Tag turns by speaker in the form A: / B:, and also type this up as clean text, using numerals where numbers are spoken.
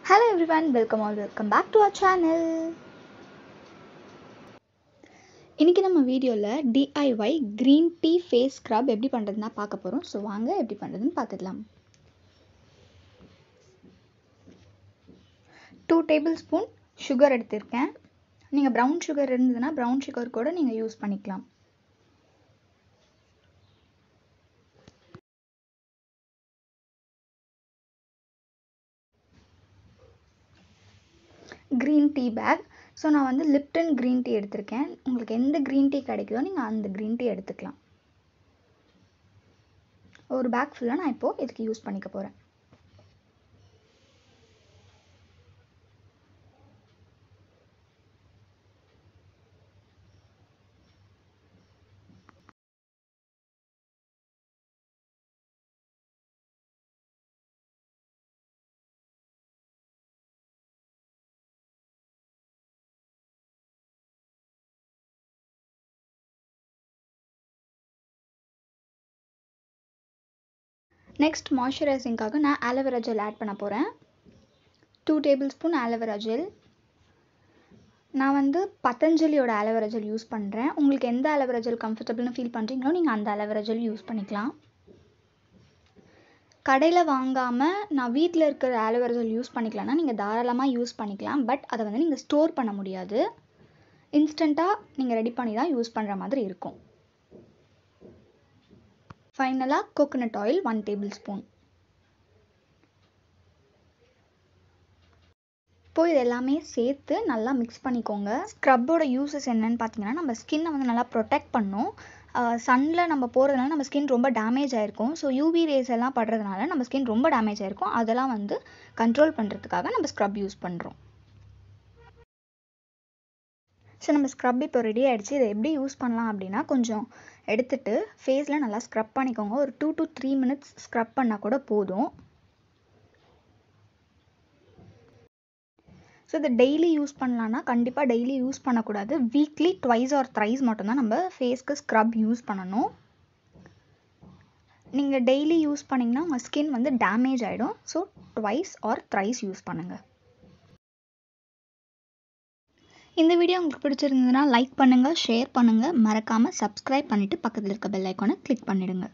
A: Hello everyone, welcome back to our channel. இன்னைக்கு நம்ம வீடியோல DIY green tea face scrub எப்படி பண்றதுன்னா பார்க்க போறோம். சோ வாங்க எப்படி பண்றதுன்னு பார்த்துடலாம். 2 tablespoon sugar எடுத்துர்க்கேன். நீங்க brown sugar இருந்ததுனா brown sugar கூட நீங்க யூஸ் பண்ணிக்கலாம். green tea bag. ஸோ நான் வந்து லிப்டன் green tea எடுத்திருக்கேன். உங்களுக்கு எந்த green tea கிடைக்குதோ நீங்கள் அந்த green tea எடுத்துக்கலாம். ஒரு பேக் ஃபுல்லாக நான் இப்போது இதுக்கு யூஸ் பண்ணிக்க போகிறேன். நெக்ஸ்ட் மாய்ஸ்சரைசிங்காக நான் ஆலோவேரா ஜெல் ஆட் பண்ண போகிறேன். 2 tablespoon ஆலோவேரா ஜெல். நான் வந்து பதஞ்சலியோட ஆலோவேரா ஜெல் யூஸ் பண்ணுறேன். உங்களுக்கு எந்த ஆலோவேரா ஜெல் கம்ஃபர்டபுள்னு ஃபீல் பண்ணுறீங்களோ நீங்கள் அந்த ஆலோவேரா ஜெல் யூஸ் பண்ணிக்கலாம். கடையில் வாங்காமல் நான் வீட்டில் இருக்கிற ஆலோவேரா ஜெல் யூஸ் பண்ணிக்கலாம்னா நீங்கள் தாராளமாக யூஸ் பண்ணிக்கலாம். பட் அதை வந்து நீங்கள் ஸ்டோர் பண்ண முடியாது. இன்ஸ்டண்ட்டாக நீங்கள் ரெடி பண்ணி தான் யூஸ் பண்ணுற மாதிரி இருக்கும். ஃபைனலாக கோகோனட் ஆயில் 1 tablespoon. இப்போ இது எல்லாமே சேர்த்து நல்லா மிக்ஸ் பண்ணிக்கோங்க. ஸ்க்ரப்போட யூஸஸ் என்னன்னு பார்த்தீங்கன்னா நம்ம ஸ்கின்னை வந்து நல்லா ப்ரொடெக்ட் பண்ணும். சன்னில் நம்ம போகிறதுனால நம்ம ஸ்கின் ரொம்ப டேமேஜ் ஆகிருக்கும். ஸோ யூவி ரேஸ் எல்லாம் படுறதுனால நம்ம ஸ்கின் ரொம்ப டேமேஜ் ஆகிருக்கும். அதெல்லாம் வந்து கண்ட்ரோல் பண்ணுறதுக்காக நம்ம ஸ்க்ரப் யூஸ் பண்ணுறோம். ஸோ நம்ம ஸ்க்ரப் இப்போ ரெடி ஆகிடுச்சு. இதை எப்படி யூஸ் பண்ணலாம் அப்படின்னா கொஞ்சம் எடுத்துகிட்டு ஃபேஸில் நல்லா ஸ்க்ரப் பண்ணிக்கோங்க. ஒரு 2 to 3 minutes ஸ்க்ரப் பண்ணால் கூட போதும். ஸோ இதை டெய்லி யூஸ் பண்ணலான்னா கண்டிப்பாக டெய்லி யூஸ் பண்ணக்கூடாது. வீக்லி ட்வைஸ் ஆர் த்ரைஸ் மட்டும்தான் நம்ம ஃபேஸ்க்கு ஸ்க்ரப் யூஸ் பண்ணணும். நீங்கள் டெய்லி யூஸ் பண்ணிங்கன்னா உங்கள் ஸ்கின் வந்து டேமேஜ் ஆகிடும். So twice or thrice use பண்ணுங்கள். இந்த வீடியோ உங்களுக்கு பிடிச்சிருந்ததுன்னா லைக் பண்ணுங்கள், ஷேர் பண்ணுங்கள், மறக்காமல் சப்ஸ்கிரைப் பண்ணிவிட்டு பக்கத்தில் இருக்க பெல் ஐக்கானை கிளிக் பண்ணிவிடுங்க.